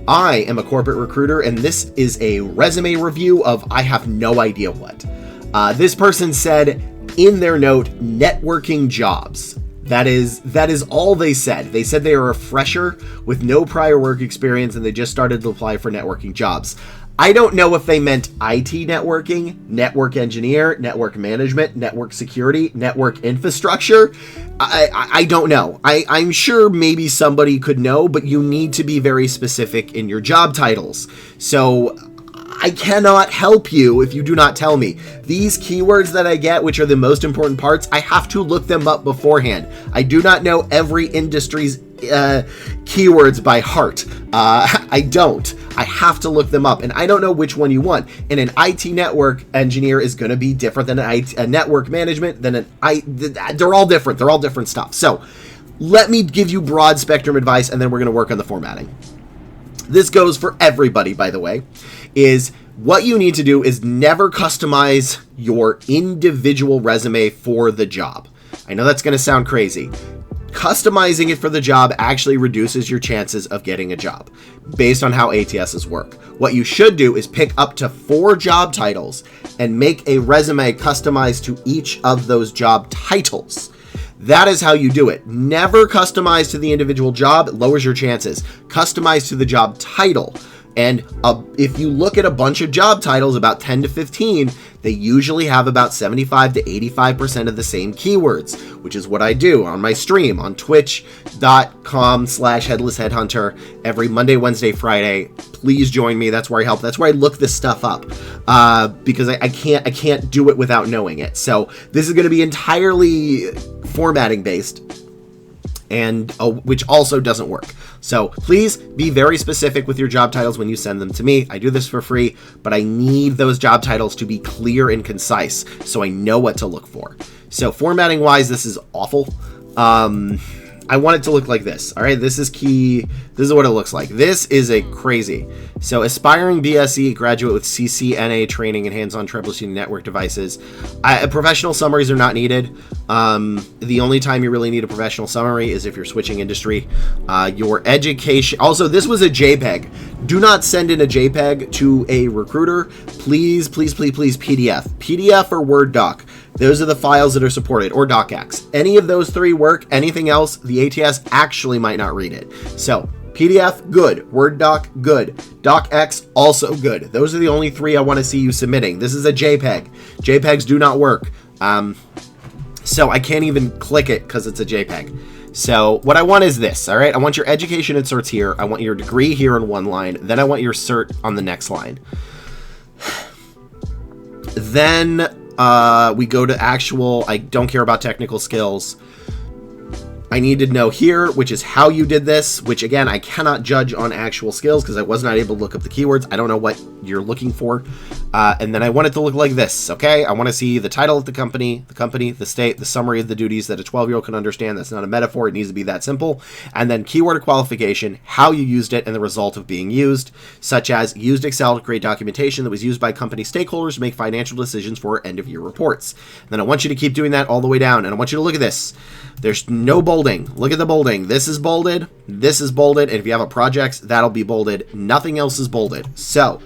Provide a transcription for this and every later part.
I am a corporate recruiter, and this is a resume review of I have no idea what. This person said in their note, networking jobs. That is all they said. They said they are a fresher with no prior work experience, and they just started to apply for networking jobs. I don't know if they meant IT networking, network engineer, network management, network security, network infrastructure. I don't know. I'm sure maybe somebody could know, but you need to be very specific in your job titles. So I cannot help you if you do not tell me. These keywords that I get, which are the most important parts, I have to look them up beforehand. I do not know every industry's keywords by heart. I don't. I have to look them up, and I don't know which one you want. And an IT network engineer is going to be different than a network management, they're all different. They're all different stuff. So let me give you broad spectrum advice, and then we're going to work on the formatting. This goes for everybody, by the way, is what you need to do is never customize your individual resume for the job. I know that's going to sound crazy. Customizing it for the job actually reduces your chances of getting a job based on how ATSs work. What you should do is pick up to 4 job titles and make a resume customized to each of those job titles. That is how you do it. Never customize to the individual job. It lowers your chances. Customize to the job title. And if you look at a bunch of job titles, about 10 to 15, they usually have about 75 to 85% of the same keywords, which is what I do on my stream on twitch.com/headlessheadhunter every Monday, Wednesday, Friday. Please join me. That's where I help. That's where I look this stuff up because I can't do it without knowing it. So this is going to be entirely formatting based, and which also doesn't work. So please be very specific with your job titles when you send them to me. I do this for free, but I need those job titles to be clear and concise so I know what to look for. So formatting wise, this is awful. I want it to look like this. All right, this is key. This is what it looks like. This is a crazy. So aspiring BSE graduate with CCNA training and hands-on troubleshooting network devices. Professional summaries are not needed. The only time you really need a professional summary is if you're switching industry. Your education. Also, this was a JPEG. Do not send in a JPEG to a recruiter. Please, please, please, please, PDF. PDF or Word doc. Those are the files that are supported, or DocX. Any of those 3 work. Anything else, the ATS actually might not read it. So PDF, good. Word doc, good. DocX, also good. Those are the only 3 I want to see you submitting. This is a JPEG. JPEGs do not work. So I can't even click it because it's a JPEG. So what I want is this, all right? I want your education inserts here. I want your degree here in one line. Then I want your cert on the next line. Then we go to actual, I don't care about technical skills. I need to know here, which is how you did this, which again, I cannot judge on actual skills because I was not able to look up the keywords. I don't know what you're looking for. And then I want it to look like this, okay? I want to see the title of the company, the state, the summary of the duties that a 12-year-old can understand. That's not a metaphor. It needs to be that simple. And then keyword or qualification, how you used it, and the result of being used, such as used Excel to create documentation that was used by company stakeholders to make financial decisions for end-of-year reports. And then I want you to keep doing that all the way down. And I want you to look at this. There's no bolding. Look at the bolding. This is bolded. This is bolded. And if you have a project, that'll be bolded. Nothing else is bolded. So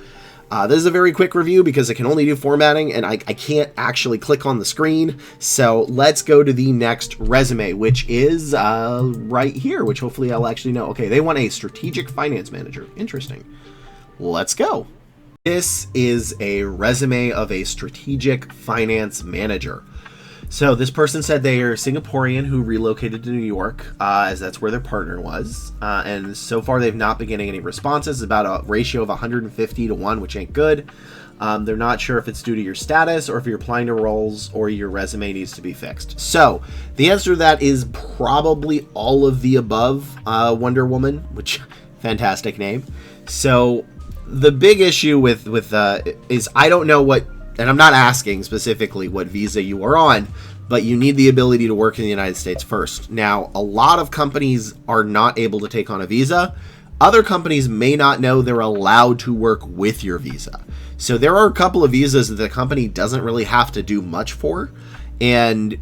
this is a very quick review because I can only do formatting and I can't actually click on the screen. So let's go to the next resume, which is right here, which hopefully I'll actually know. Okay, they want a strategic finance manager. Interesting. Let's go. This is a resume of a strategic finance manager. So this person said they are Singaporean who relocated to New York, as that's where their partner was. And so far they've not been getting any responses. It's about a ratio of 150 to 1, which ain't good. They're not sure if it's due to your status or if you're applying to roles or your resume needs to be fixed. So the answer to that is probably all of the above, Wonder Woman, which fantastic name. So the big issue with is I don't know what, and I'm not asking specifically what visa you are on, but you need the ability to work in the United States first. Now, a lot of companies are not able to take on a visa. Other companies may not know they're allowed to work with your visa. So there are a couple of visas that the company doesn't really have to do much for. And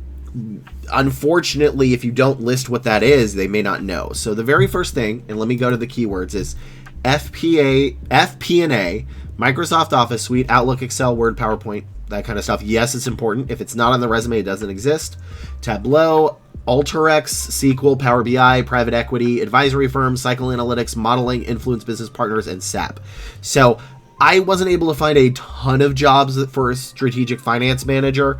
unfortunately, if you don't list what that is, they may not know. So the very first thing, and let me go to the keywords, is FP&A, Microsoft Office Suite, Outlook, Excel, Word, PowerPoint, that kind of stuff. Yes, it's important. If it's not on the resume, it doesn't exist. Tableau, Alteryx, SQL, Power BI, private equity, advisory firms, cycle analytics, modeling, influence business partners, and SAP. So I wasn't able to find a ton of jobs for a strategic finance manager.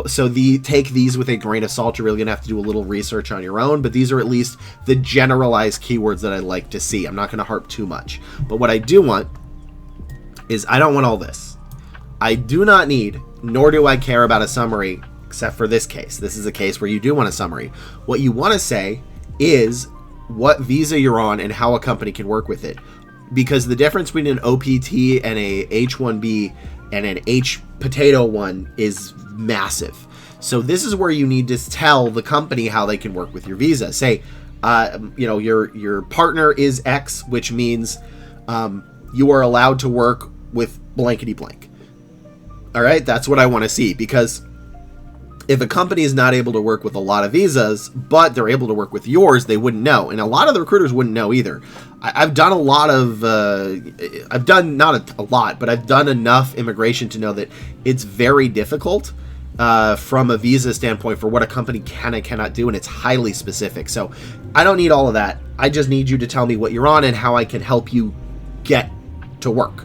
So take these with a grain of salt. You're really going to have to do a little research on your own, but these are at least the generalized keywords that I like to see. I'm not going to harp too much. But what I do want is I don't want all this. I do not need, nor do I care about a summary, except for this case. This is a case where you do want a summary. What you want to say is what visa you're on and how a company can work with it. Because the difference between an OPT and a H-1B and an H-potato one is massive. So this is where you need to tell the company how they can work with your visa. Say, your partner is X, which means you are allowed to work with blankety blank. All right, that's what I want to see, because if a company is not able to work with a lot of visas, but they're able to work with yours, they wouldn't know. And a lot of the recruiters wouldn't know either. I've done a lot of, I've done not a lot, but I've done enough immigration to know that it's very difficult from a visa standpoint for what a company can and cannot do, and it's highly specific. So I don't need all of that. I just need you to tell me what you're on and how I can help you get to work.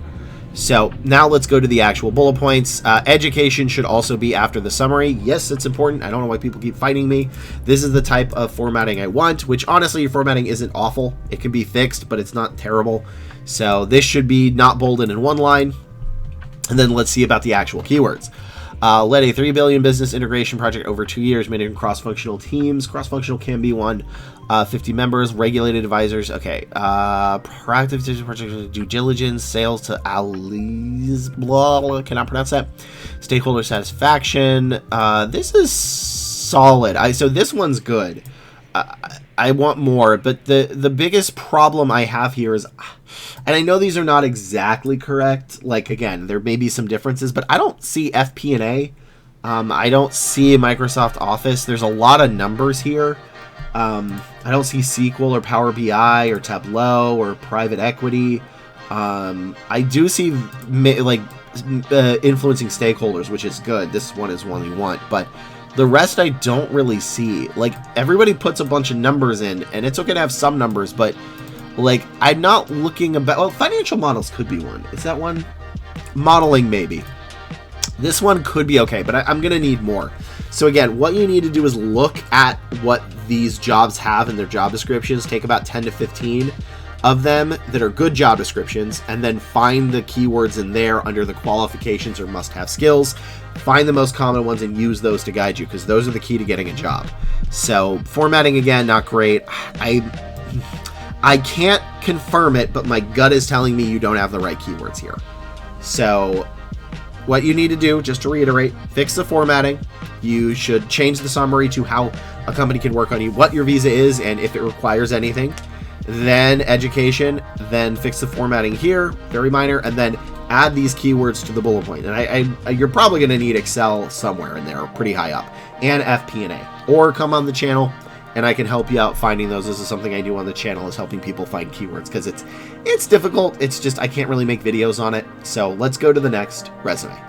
So now let's go to the actual bullet points. Education should also be after the summary. Yes, it's important. I don't know why people keep fighting me. This is the type of formatting I want, which honestly, your formatting isn't awful. It can be fixed, but it's not terrible. So this should be not bolded in one line. And then let's see about the actual keywords. Led a $3 billion business integration project over 2 years, managing cross-functional teams. Cross-functional can be one. 50 members, regulated advisors. Okay. Proactive project due diligence, sales to allies. Blah, cannot pronounce that. Stakeholder satisfaction. This is solid. So this one's good. I want more, but the biggest problem I have here is, and I know these are not exactly correct. Like, again, there may be some differences, but I don't see FP&A. I don't see Microsoft Office. There's a lot of numbers here. I don't see SQL or Power BI or Tableau or private equity. I do see influencing stakeholders, which is good. This one is one you want, but the rest I don't really see. Like, everybody puts a bunch of numbers in, and it's okay to have some numbers, but like, I'm not looking about, well, financial models could be one. Is that one? Modeling, maybe. This one could be okay, but I'm going to need more. So again, what you need to do is look at what these jobs have in their job descriptions. Take about 10 to 15 of them that are good job descriptions, and then find the keywords in there under the qualifications or must-have skills. Find the most common ones and use those to guide you, because those are the key to getting a job. So formatting, again, not great. I can't confirm it, but my gut is telling me you don't have the right keywords here. So what you need to do, just to reiterate, fix the formatting. You should change the summary to how a company can work on you, what your visa is, and if it requires anything. Then education, then fix the formatting here, very minor, and then add these keywords to the bullet point. And you're probably going to need Excel somewhere in there, pretty high up, and FP&A. Or come on the channel, and I can help you out finding those. This is something I do on the channel, is helping people find keywords, because it's difficult. It's just I can't really make videos on it. So let's go to the next resume.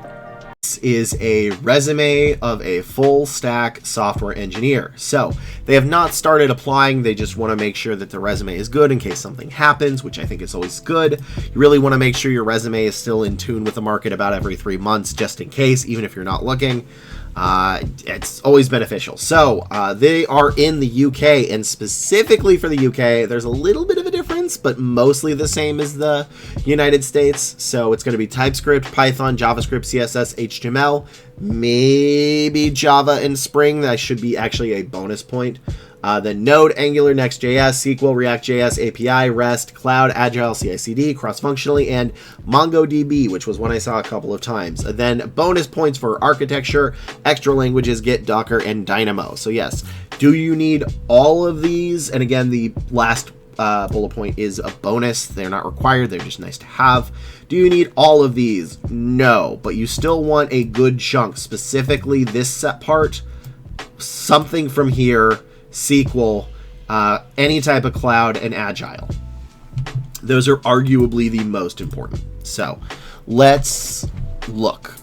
This is a resume of a full stack software engineer. So they have not started applying. They just want to make sure that the resume is good in case something happens, which I think is always good. You really want to make sure your resume is still in tune with the market about every 3 months, just in case, even if you're not looking. It's always beneficial. So they are in the UK, and specifically for the UK, there's a little bit of a difference, but mostly the same as the United States. So it's going to be TypeScript, Python, JavaScript, CSS, HTML, maybe Java and Spring. That should be actually a bonus point. Then Node, Angular, Next.js, SQL, React.js, API, REST, Cloud, Agile, CI/CD, cross-functionally, and MongoDB, which was one I saw a couple of times. Then bonus points for architecture, extra languages, Git, Docker, and Dynamo. So yes, do you need all of these? And again, the last bullet point is a bonus. They're not required. They're just nice to have. Do you need all of these? No, but you still want a good chunk, specifically this set part, something from here, SQL, any type of cloud, and agile. Those are arguably the most important. So let's look.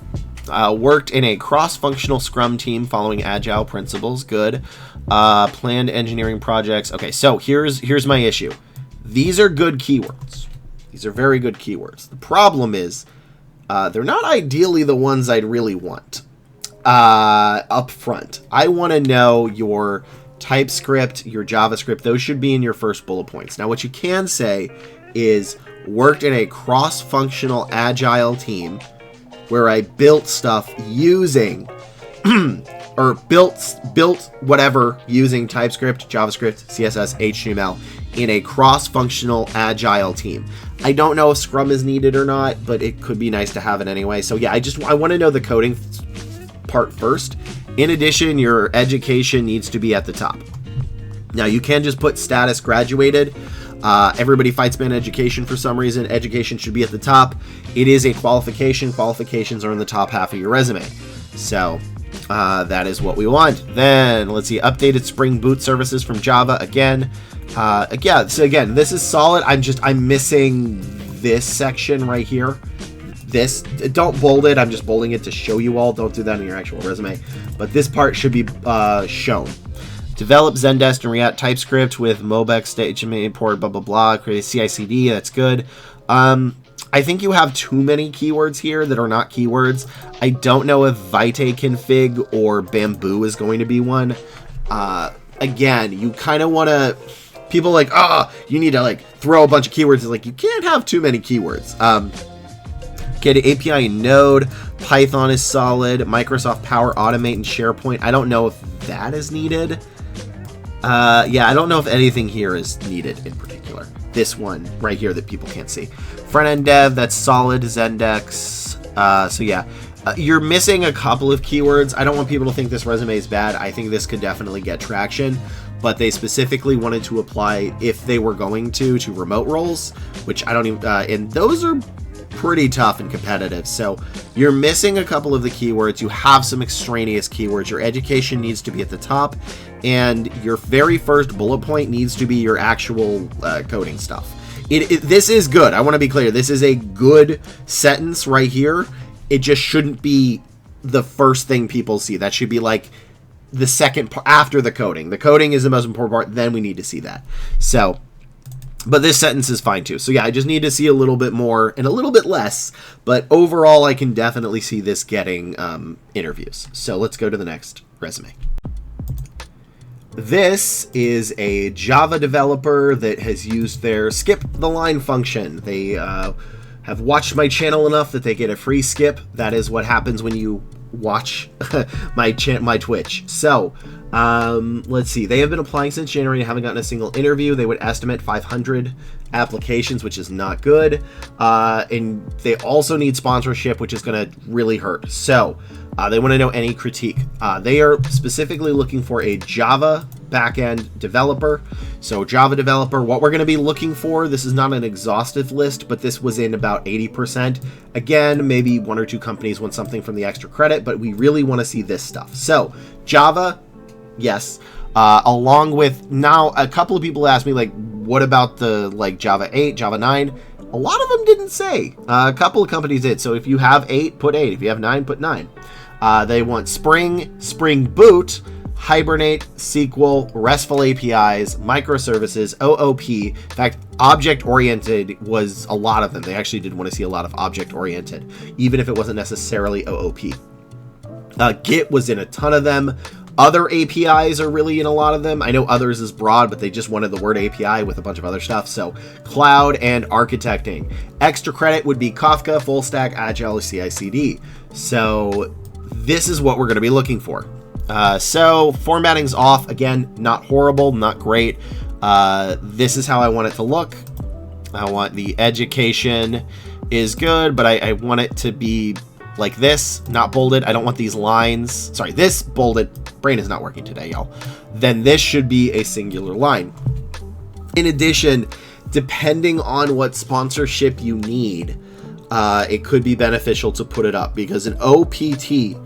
Worked in a cross-functional Scrum team following agile principles. Good. Planned engineering projects. Okay, so here's my issue. These are good keywords. These are very good keywords. The problem is they're not ideally the ones I'd really want up front. I want to know your TypeScript, your JavaScript. Those should be in your first bullet points. Now, what you can say is worked in a cross-functional agile team where I built stuff using or built whatever using TypeScript, JavaScript, CSS, HTML in a cross-functional agile team. I don't know if Scrum is needed or not, but it could be nice to have it anyway. So yeah, I want to know the coding part first. In addition, your education needs to be at the top. Now you can just put status graduated. Everybody fights man education for some reason. Education should be at the top. It is a qualification. Qualifications are in the top half of your resume. So that is what we want. Then let's see, updated Spring Boot services from Java again. So again, this is solid. I'm missing this section right here. This, don't bold it. I'm just bolding it to show you all. Don't do that in your actual resume. But this part should be shown. Develop Zendesk and React TypeScript with Mobex stage import, blah, blah, blah. Create a CI/CD. That's good. I think you have too many keywords here that are not keywords. I don't know if Vite config or Bamboo is going to be one. Again, you kind of want to... People like, you need to like throw a bunch of keywords. It's like, you can't have too many keywords. Get an API in Node. Python is solid. Microsoft Power Automate and SharePoint. I don't know if that is needed. Yeah, I don't know if anything here is needed in particular. This one right here that people can't see. Front-end dev, that's solid. Zendesk. So yeah, you're missing a couple of keywords. I don't want people to think this resume is bad. I think this could definitely get traction. But they specifically wanted to apply, if they were going to remote roles, which I don't even, and those are pretty tough and competitive. So you're missing a couple of the keywords. You have some extraneous keywords. Your education needs to be at the top, and your very first bullet point needs to be your actual coding stuff. This is good. I want to be clear. This is a good sentence right here. It just shouldn't be the first thing people see. That should be like the second part after the coding. The coding is the most important part. Then we need to see that. So, but this sentence is fine too. So yeah, I just need to see a little bit more and a little bit less. But overall, I can definitely see this getting interviews. So let's go to the next resume. This is a Java developer that has used their skip the line function. They have watched my channel enough that they get a free skip. That is what happens when you watch my Twitch. So let's see, they have been applying since January and haven't gotten a single interview. They would estimate 500 applications, which is not good, and they also need sponsorship, which is going to really hurt. So they want to know any critique. They are specifically looking for a Java backend developer. So Java developer, what we're going to be looking for, this is not an exhaustive list, but this was in about 80%. Again, maybe one or two companies want something from the extra credit, but we really want to see this stuff. So Java, yes, along with, now a couple of people asked me, like, what about the like Java 8, Java 9? A lot of them didn't say. A couple of companies did. So if you have 8, put 8. If you have 9, put 9. They want Spring, Spring Boot, Hibernate, SQL, RESTful APIs, microservices, OOP. In fact, object-oriented was a lot of them. They actually did want to see a lot of object-oriented, even if it wasn't necessarily OOP. Git was in a ton of them. Other APIs are really in a lot of them. I know others is broad, but they just wanted the word API with a bunch of other stuff. So cloud and architecting. Extra credit would be Kafka, full stack, agile, CI/CD. So this is what we're going to be looking for. So formatting's off. Again, not horrible, not great. This is how I want it to look. I want the education is good, but I want it to be like this, not bolded. I don't want these lines. Sorry, this bolded. Brain is not working today, y'all. Then this should be a singular line. In addition, depending on what sponsorship you need, it could be beneficial to put it up, because an OPT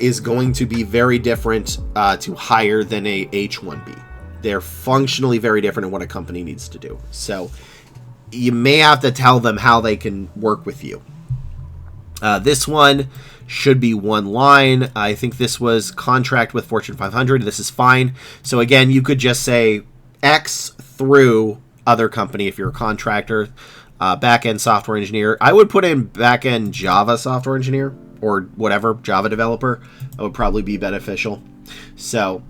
is going to be very different to hire than a H-1B. They're functionally very different in what a company needs to do. So you may have to tell them how they can work with you. This one should be one line. I think this was contract with Fortune 500. This is fine. So again, you could just say X through other company if you're a contractor. Back-end software engineer. I would put in back-end Java software engineer or whatever, Java developer. That would probably be beneficial. So,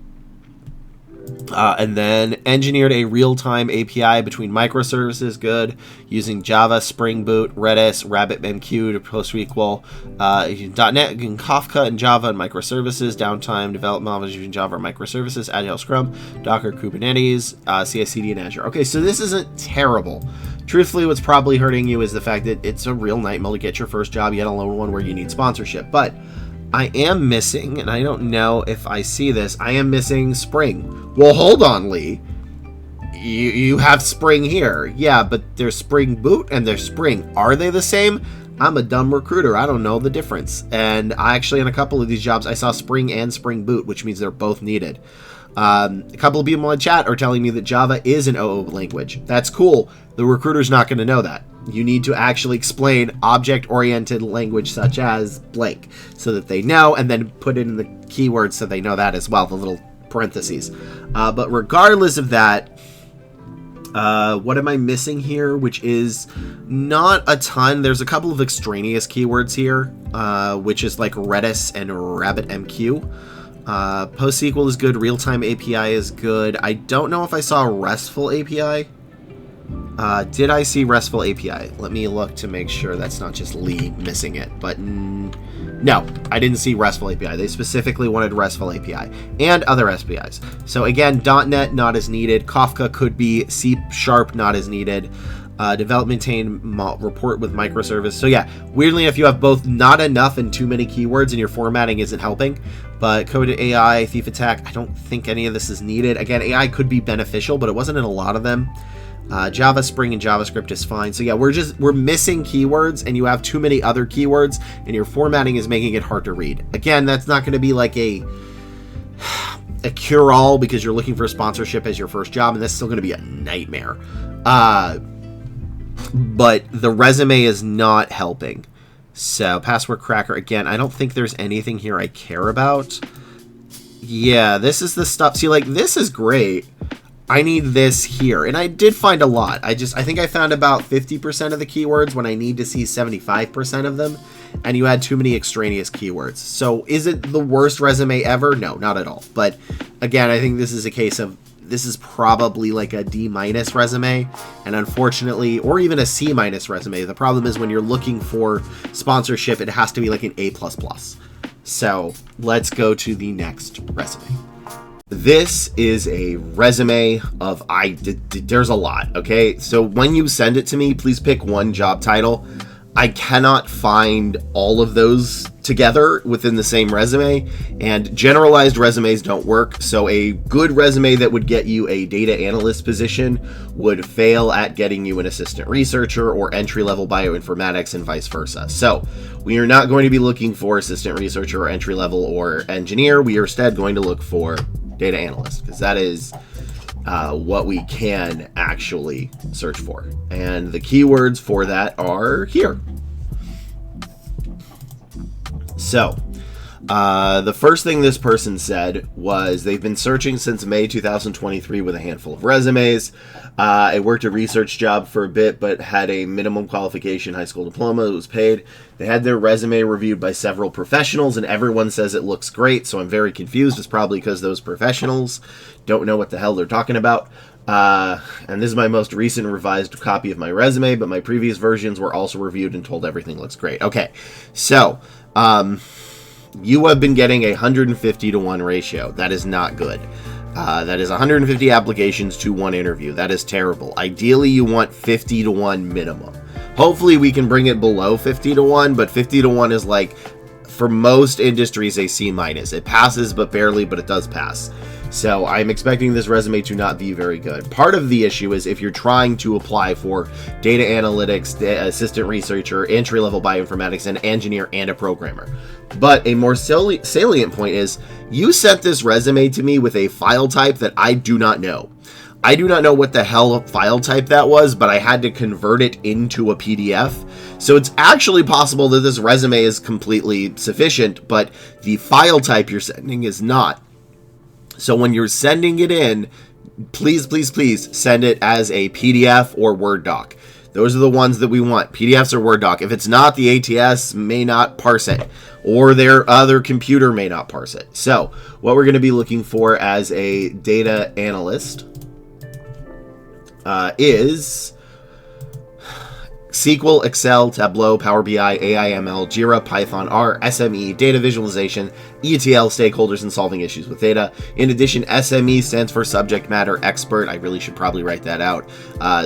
and then engineered a real-time API between microservices, good, using Java, Spring Boot, Redis, RabbitMQ to PostgreSQL, .NET, and Kafka, and Java and microservices, downtime, development models using Java or microservices, Agile Scrum, Docker, Kubernetes, CI/CD, and Azure. Okay, so this isn't terrible. Truthfully, what's probably hurting you is the fact that it's a real nightmare to get your first job, yet alone one where you need sponsorship. But I am missing, and I don't know if I see this, I am missing Spring. Well, hold on, Lee. You have Spring here. Yeah, but there's Spring Boot and there's Spring. Are they the same? I'm a dumb recruiter. I don't know the difference. And I actually, in a couple of these jobs, I saw Spring and Spring Boot, which means they're both needed. A couple of people in chat are telling me that Java is an OO language. That's cool. The recruiter's not going to know that. You need to actually explain object-oriented language such as blank so that they know, and then put in the keywords so they know that as well, the little parentheses. But regardless of that, what am I missing here? Which is not a ton. There's a couple of extraneous keywords here, which is like Redis and RabbitMQ. PostgreSQL is good. Real-time API is good. I don't know if I saw RESTful API. Did I see RESTful API? Let me look to make sure that's not just Lee missing it. But no, I didn't see RESTful API. They specifically wanted RESTful API and other APIs. So again, .NET not as needed. Kafka could be. C# not as needed. Develop, maintain, report with microservice. So yeah, weirdly enough, you have both not enough and too many keywords, and your formatting isn't helping. But code AI, thief attack, I don't think any of this is needed. Again, AI could be beneficial, but it wasn't in a lot of them. Java, Spring, and JavaScript is fine. So yeah, we're missing keywords, and you have too many other keywords, and your formatting is making it hard to read. Again, that's not going to be like a cure-all because you're looking for a sponsorship as your first job, and that's still going to be a nightmare. But the resume is not helping. So, password cracker, again, I don't think there's anything here I care about. Yeah, this is the stuff. See, like, this is great. I need this here. And I did find a lot. I think I found about 50% of the keywords when I need to see 75% of them. And you had too many extraneous keywords. So, is it the worst resume ever? No, not at all. But, again, I think this is a case of this is probably like a D- resume, and unfortunately, or even a C- resume. The problem is when you're looking for sponsorship, it has to be like an A++. So let's go to the next resume. This is a resume of there's a lot. Okay, so when you send it to me, please pick one job title. I cannot find all of those together within the same resume, and generalized resumes don't work. So a good resume that would get you a data analyst position would fail at getting you an assistant researcher or entry-level bioinformatics and vice versa. So we are not going to be looking for assistant researcher or entry-level or engineer. We are instead going to look for data analyst, because that is what we can actually search for. And the keywords for that are here. So, the first thing this person said was they've been searching since May 2023 with a handful of resumes. I worked a research job for a bit, but had a minimum qualification high school diploma. It was paid. They had their resume reviewed by several professionals, and everyone says it looks great, so I'm very confused. It's probably because those professionals don't know what the hell they're talking about. And this is my most recent revised copy of my resume, but my previous versions were also reviewed and told everything looks great. Okay, so you have been getting a 150-to-1 ratio. That is not good. That is 150 applications to one interview. That is terrible. Ideally, you want 50-to-1 minimum. Hopefully, we can bring it below 50-to-1, but 50-to-1 is like, for most industries, a C-. It passes, but barely, but it does pass. So I'm expecting this resume to not be very good. Part of the issue is if you're trying to apply for data analytics, assistant researcher, entry-level bioinformatics, an engineer, and a programmer. But a more salient point is you sent this resume to me with a file type that I do not know. I do not know what the hell file type that was, but I had to convert it into a PDF. So it's actually possible that this resume is completely sufficient, but the file type you're sending is not. So when you're sending it in, please, please, please send it as a PDF or Word doc. Those are the ones that we want, PDFs or Word doc. If it's not, the ATS may not parse it, or their other computer may not parse it. So what we're going to be looking for as a data analyst is SQL, Excel, Tableau, Power BI, AIML, Jira, Python, R, SME, data visualization, ETL, stakeholders, and solving issues with data. In addition, SME stands for subject matter expert. I really should probably write that out.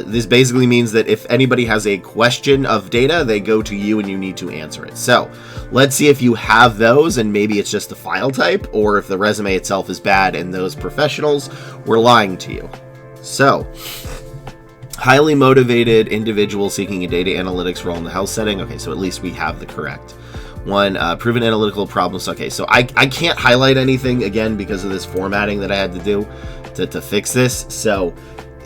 This basically means that if anybody has a question of data, they go to you and you need to answer it. So let's see if you have those, and maybe it's just the file type, or if the resume itself is bad and those professionals were lying to you. So, highly motivated individual seeking a data analytics role in the health setting. Okay, so at least we have the correct one. Proven analytical problems. Okay, so I can't highlight anything again because of this formatting that I had to do to fix this. So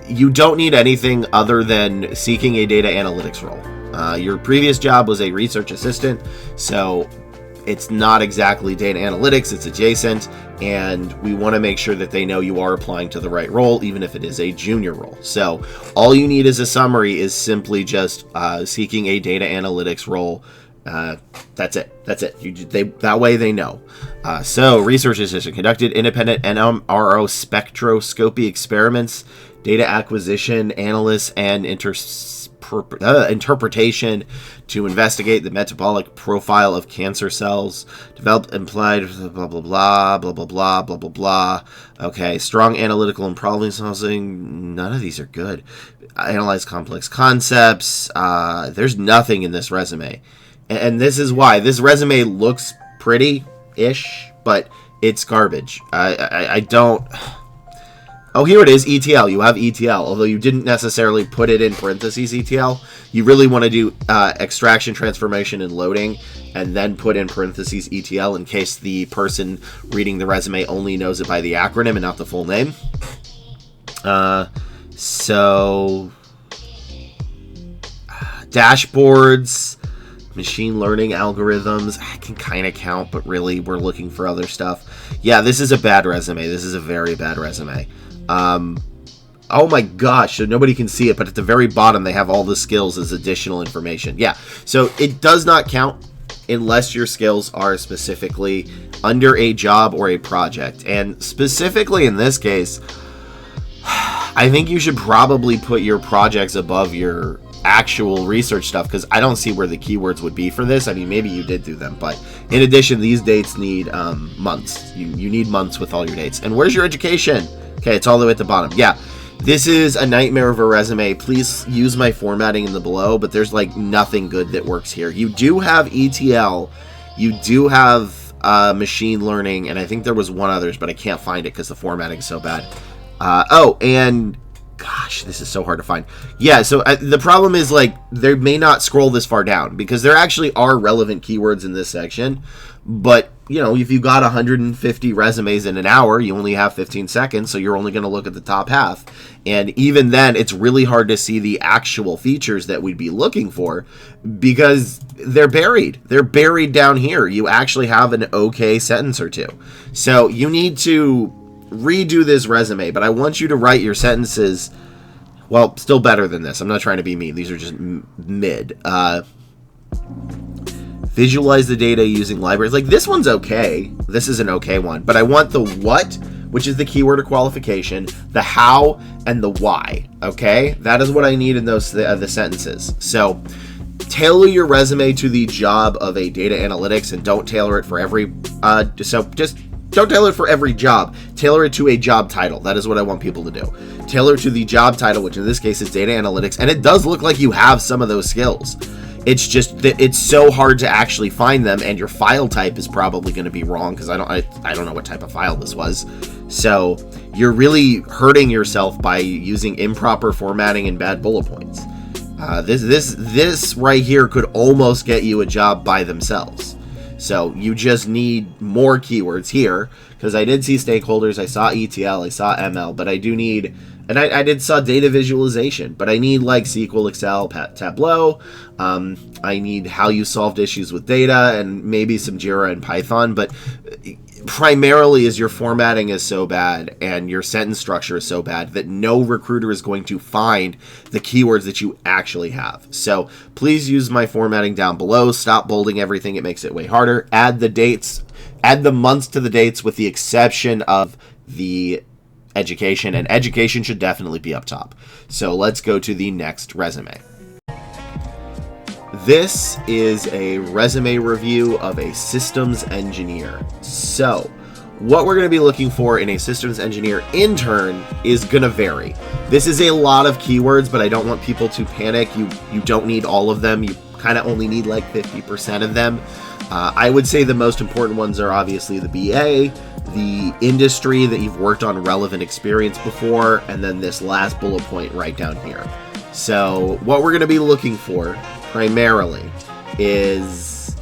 you don't need anything other than seeking a data analytics role. Your previous job was a research assistant, so it's not exactly data analytics, it's adjacent, and we want to make sure that they know you are applying to the right role, even if it is a junior role. So all you need as a summary is simply just seeking a data analytics role. That's it. That way they know. So research assistant conducted independent NMRO spectroscopy experiments, data acquisition, analysis, and interpretation to investigate the metabolic profile of cancer cells, developed implied blah blah blah blah blah blah blah blah blah. Okay, strong analytical and problem solving. None of these are good. Analyze complex concepts. There's nothing in this resume, and this is why this resume looks pretty-ish, but it's garbage. I don't. Oh, here it is, ETL. You have ETL, although you didn't necessarily put it in parentheses ETL. You really want to do extraction, transformation, and loading, and then put in parentheses ETL in case the person reading the resume only knows it by the acronym and not the full name. So, dashboards, machine learning algorithms, I can kind of count, but really we're looking for other stuff. Yeah, this is a bad resume. This is a very bad resume. Oh my gosh, so nobody can see it, but at the very bottom they have all the skills as additional information. Yeah, so it does not count unless your skills are specifically under a job or a project. And specifically in this case, I think you should probably put your projects above your actual research stuff, because I don't see where the keywords would be for this. I mean, maybe you did do them, but in addition, these dates need months. You need months with all your dates. And where's your education? Okay, it's all the way at the bottom. Yeah, this is a nightmare of a resume. Please use my formatting in the below, but there's like nothing good that works here. You do have ETL, you do have machine learning, and I think there was one others, but I can't find it because the formatting is so bad. Oh, and gosh, this is so hard to find. Yeah, so the problem is, like, they may not scroll this far down because there actually are relevant keywords in this section, but you know, if you got 150 resumes in an hour, you only have 15 seconds, so you're only going to look at the top half. And even then, it's really hard to see the actual features that we'd be looking for because they're buried. They're buried down here. You actually have an okay sentence or two. So you need to redo this resume, but I want you to write your sentences, well, still better than this. I'm not trying to be mean. These are just mid. Visualize the data using libraries. Like, this one's okay. This is an okay one. But I want the what, which is the keyword or qualification, the how, and the why. Okay? That is what I need in those the sentences. So tailor your resume to the job of a data analytics, and don't tailor it for every just don't tailor it for every job. Tailor it to a job title. That is what I want people to do. Tailor to the job title, which in this case is data analytics, and it does look like you have some of those skills. It's just that it's so hard to actually find them, and your file type is probably going to be wrong because I don't know what type of file this was. So you're really hurting yourself by using improper formatting and bad bullet points. This right here could almost get you a job by themselves. So you just need more keywords here, because I did see stakeholders, I saw ETL, I saw ML, but I do need And I saw data visualization, but I need like SQL, Excel, Tableau. I need how you solved issues with data, and maybe some Jira and Python. But primarily is your formatting is so bad and your sentence structure is so bad that no recruiter is going to find the keywords that you actually have. So please use my formatting down below. Stop bolding everything. It makes it way harder. Add the dates, add the months to the dates with the exception of the education, and education should definitely be up top. So let's go to the next resume. This is a resume review of a systems engineer. So what we're going to be looking for in a systems engineer intern is going to vary. This is a lot of keywords, but I don't want people to panic. You don't need all of them. You kind of only need like 50% of them. I would say the most important ones are obviously the BA, the industry that you've worked on relevant experience before, and then this last bullet point right down here. So what we're going to be looking for primarily is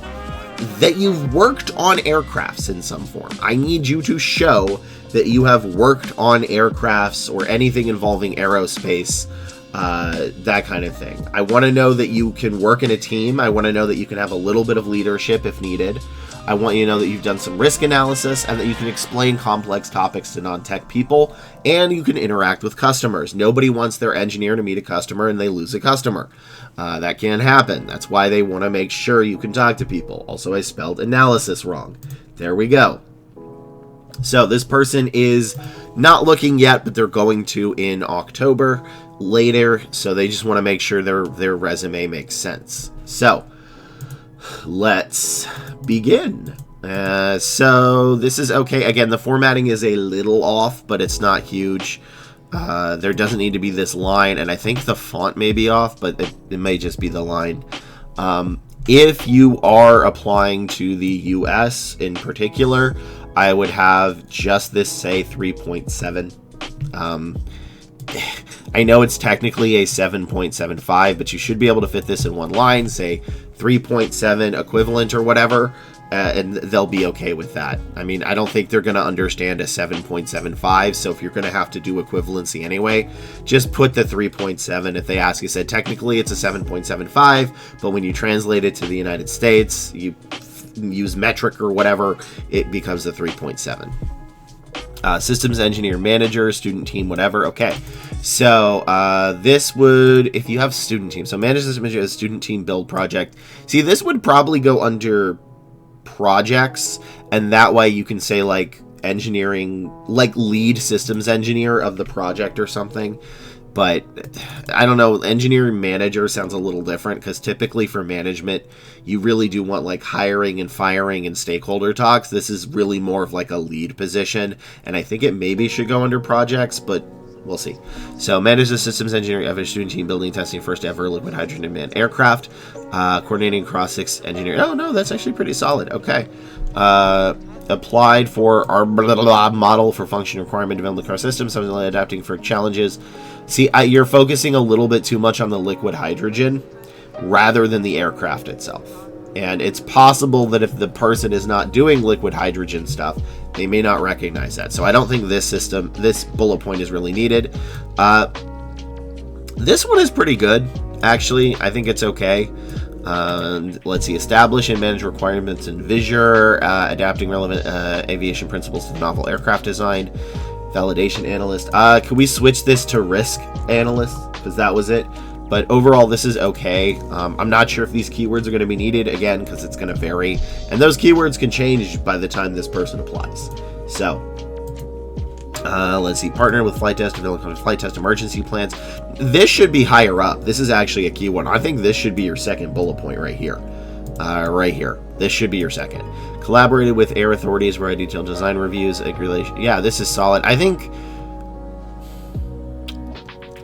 that you've worked on aircrafts in some form. I need you to show that you have worked on aircrafts or anything involving aerospace, that kind of thing. I want to know that you can work in a team. I want to know that you can have a little bit of leadership if needed. I want you to know that you've done some risk analysis and that you can explain complex topics to non-tech people, and you can interact with customers. Nobody wants their engineer to meet a customer and they lose a customer. That can't happen. That's why they want to make sure you can talk to people. Also, I spelled analysis wrong. There we go. So this person is not looking yet, but they're going to in October later. So they just want to make sure their resume makes sense. So let's begin. So this is okay. Again, the formatting is a little off, but it's not huge. There doesn't need to be this line, and I think the font may be off, but it may just be the line. If you are applying to the US in particular, I would have just this say 3.7. I know it's technically a 7.75, but you should be able to fit this in one line, say 3.7 equivalent or whatever, and they'll be okay with that. I mean, I don't think they're going to understand a 7.75, so if you're going to have to do equivalency anyway, just put the 3.7. If they ask, you said technically it's a 7.75, but when you translate it to the United States, you use metric or whatever, it becomes a 3.7. Systems engineer, manager, student team, whatever. Okay, so this would, if you have student team, so manage system engineer, student team build project. See, this would probably go under projects, and that way you can say like engineering, like lead systems engineer of the project or something. But I don't know, engineering manager sounds a little different, because typically for management, you really do want like hiring and firing and stakeholder talks. This is really more of like a lead position, and I think it maybe should go under projects, but we'll see. So manage the systems engineering of a student team building, testing first ever liquid hydrogen unmanned aircraft, coordinating across 6 engineering. Oh no, that's actually pretty solid. Okay. Applied for our model for function requirement development car system, something like adapting for challenges. See, you're focusing a little bit too much on the liquid hydrogen rather than the aircraft itself. And it's possible that if the person is not doing liquid hydrogen stuff, they may not recognize that. So I don't think this bullet point is really needed. This one is pretty good, actually. I think it's okay. Let's see, establish and manage requirements in Visure, adapting relevant aviation principles to the novel aircraft design, validation analyst. Can we switch this to risk analyst? Because that was it. But overall, this is okay. I'm not sure if these keywords are going to be needed, again, because it's going to vary. And those keywords can change by the time this person applies. So, let's see. Partner with flight test, develop flight test emergency plans. This should be higher up. This is actually a key one. I think this should be your second bullet point right here. Right here. This should be your second. Collaborated with air authorities, write detailed design reviews, yeah, this is solid. I think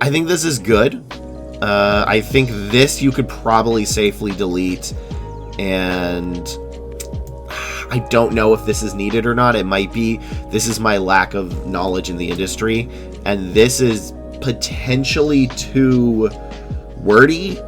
this is good. I think this you could probably safely delete, and I don't know if this is needed or not. It might be. This is my lack of knowledge in the industry, and this is potentially too wordy,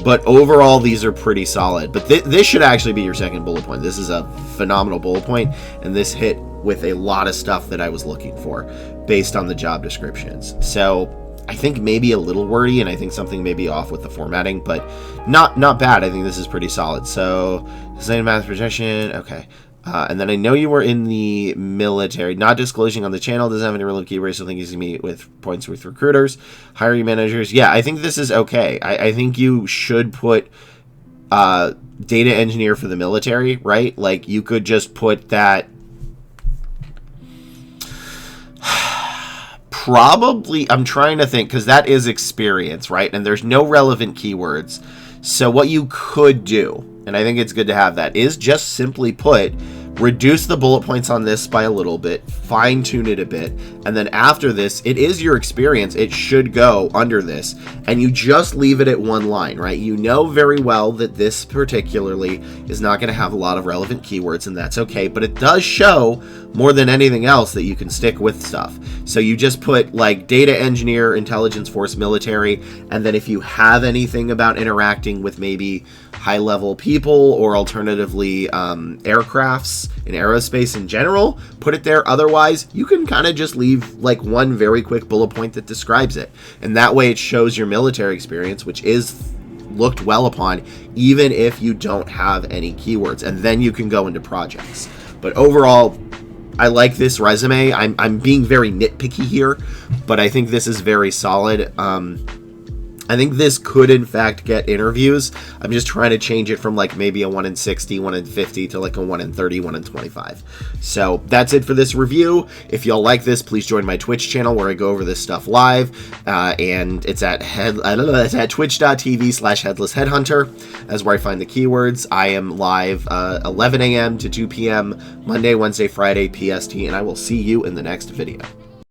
But overall, these are pretty solid. But this should actually be your second bullet point. This is a phenomenal bullet point, and this hit with a lot of stuff that I was looking for based on the job descriptions. So I think maybe a little wordy, and I think something may be off with the formatting, but not bad. I think this is pretty solid. So design math projection, okay. And then I know you were in the military. Not disclosing on the channel doesn't have any relevant keywords, so I think you can meet with points with recruiters, hiring managers. Yeah, I think this is okay. I think you should put data engineer for the military, right? Like, you could just put that. Probably, I'm trying to think, because that is experience, right? And there's no relevant keywords. So what you could do, and I think it's good to have that, is just simply put, reduce the bullet points on this by a little bit, fine tune it a bit, and then after this, it is your experience. It should go under this, and you just leave it at one line, right? You know very well that this particularly is not going to have a lot of relevant keywords, and that's okay, but it does show more than anything else that you can stick with stuff. So you just put like data engineer, intelligence force, military, and then if you have anything about interacting with maybe high-level people or alternatively aircrafts and aerospace in general, put it there. Otherwise, you can kind of just leave like one very quick bullet point that describes it. And that way it shows your military experience, which is looked well upon, even if you don't have any keywords. And then you can go into projects. But overall, I like this resume. I'm being very nitpicky here, but I think this is very solid. I think this could, in fact, get interviews. I'm just trying to change it from like maybe a 1 in 60, 1 in 50 to like a 1 in 30, 1 in 25. So that's it for this review. If y'all like this, please join my Twitch channel where I go over this stuff live. And it's at twitch.tv/headlessheadhunter. That's where I find the keywords. I am live 11 a.m. to 2 p.m. Monday, Wednesday, Friday, PST, and I will see you in the next video.